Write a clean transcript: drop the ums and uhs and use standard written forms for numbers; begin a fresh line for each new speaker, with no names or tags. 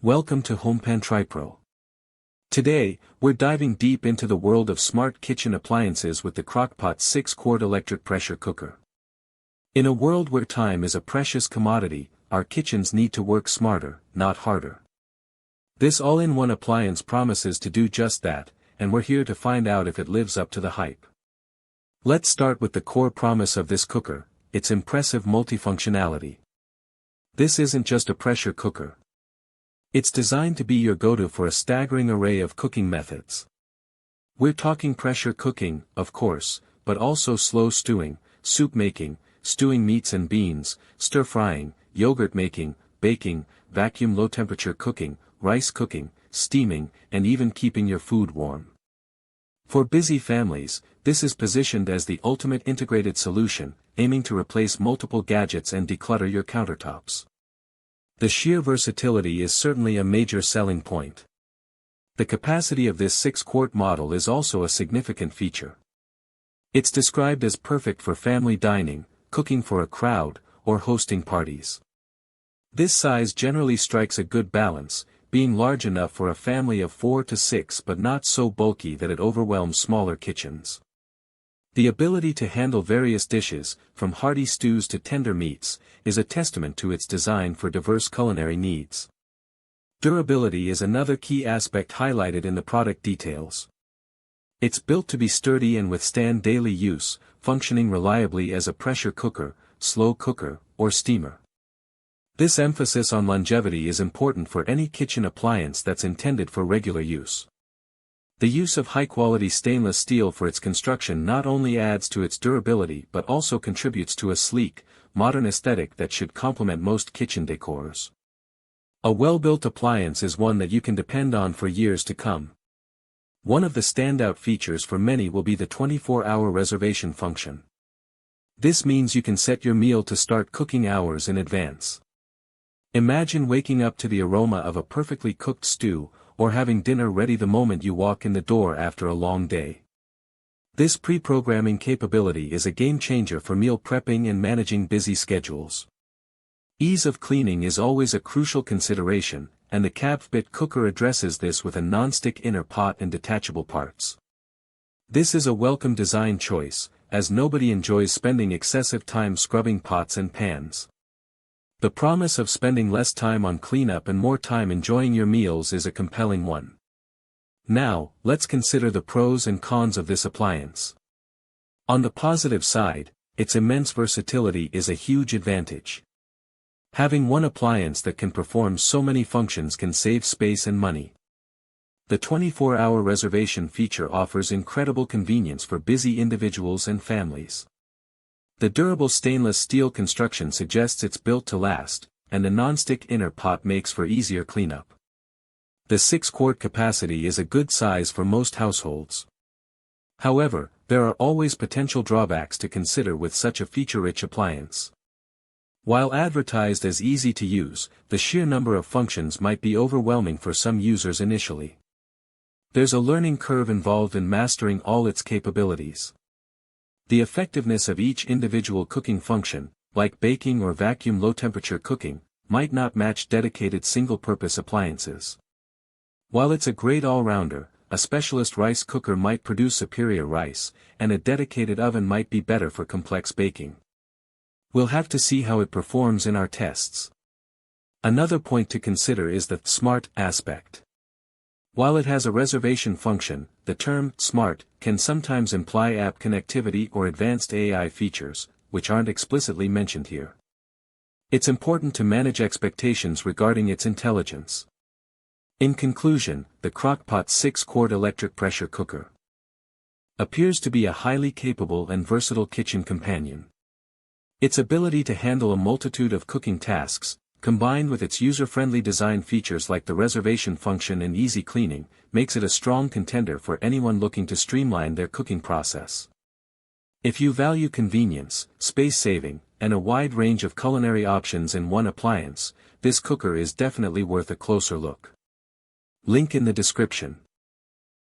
Welcome to HomePan Pro. Today, we're diving deep into the world of smart kitchen appliances with the Crock-Pot 6-quart electric pressure cooker. In a world where time is a precious commodity, our kitchens need to work smarter, not harder. This all-in-one appliance promises to do just that, and we're here to find out if it lives up to the hype. Let's start with the core promise of this cooker, its impressive multifunctionality. This isn't just a pressure cooker. It's designed to be your go-to for a staggering array of cooking methods. We're talking pressure cooking, of course, but also slow stewing, soup making, stewing meats and beans, stir-frying, yogurt making, baking, vacuum low-temperature cooking, rice cooking, steaming, and even keeping your food warm. For busy families, this is positioned as the ultimate integrated solution, aiming to replace multiple gadgets and declutter your countertops. The sheer versatility is certainly a major selling point. The capacity of this 6-quart model is also a significant feature. It's described as perfect for family dining, cooking for a crowd, or hosting parties. This size generally strikes a good balance, being large enough for a family of 4 to 6 but not so bulky that it overwhelms smaller kitchens. The ability to handle various dishes, from hearty stews to tender meats, is a testament to its design for diverse culinary needs. Durability is another key aspect highlighted in the product details. It's built to be sturdy and withstand daily use, functioning reliably as a pressure cooker, slow cooker, or steamer. This emphasis on longevity is important for any kitchen appliance that's intended for regular use. The use of high-quality stainless steel for its construction not only adds to its durability but also contributes to a sleek, modern aesthetic that should complement most kitchen decors. A well-built appliance is one that you can depend on for years to come. One of the standout features for many will be the 24-hour reservation function. This means you can set your meal to start cooking hours in advance. Imagine waking up to the aroma of a perfectly cooked stew, or having dinner ready the moment you walk in the door after a long day. This pre-programming capability is a game-changer for meal prepping and managing busy schedules. Ease of cleaning is always a crucial consideration, and the KabFbit cooker addresses this with a non-stick inner pot and detachable parts. This is a welcome design choice, as nobody enjoys spending excessive time scrubbing pots and pans. The promise of spending less time on cleanup and more time enjoying your meals is a compelling one. Now, let's consider the pros and cons of this appliance. On the positive side, its immense versatility is a huge advantage. Having one appliance that can perform so many functions can save space and money. The 24-hour reservation feature offers incredible convenience for busy individuals and families. The durable stainless steel construction suggests it's built to last, and the non-stick inner pot makes for easier cleanup. The 6-quart capacity is a good size for most households. However, there are always potential drawbacks to consider with such a feature-rich appliance. While advertised as easy to use, the sheer number of functions might be overwhelming for some users initially. There's a learning curve involved in mastering all its capabilities. The effectiveness of each individual cooking function, like baking or vacuum low-temperature cooking, might not match dedicated single-purpose appliances. While it's a great all-rounder, a specialist rice cooker might produce superior rice, and a dedicated oven might be better for complex baking. We'll have to see how it performs in our tests. Another point to consider is the smart aspect. While it has a reservation function, the term smart can sometimes imply app connectivity or advanced AI features, which aren't explicitly mentioned here. It's important to manage expectations regarding its intelligence. In conclusion, the Crock-Pot 6-quart electric pressure cooker appears to be a highly capable and versatile kitchen companion. Its ability to handle a multitude of cooking tasks, combined with its user-friendly design features like the reservation function and easy cleaning, makes it a strong contender for anyone looking to streamline their cooking process. If you value convenience, space saving, and a wide range of culinary options in one appliance, this cooker is definitely worth a closer look. Link in the description.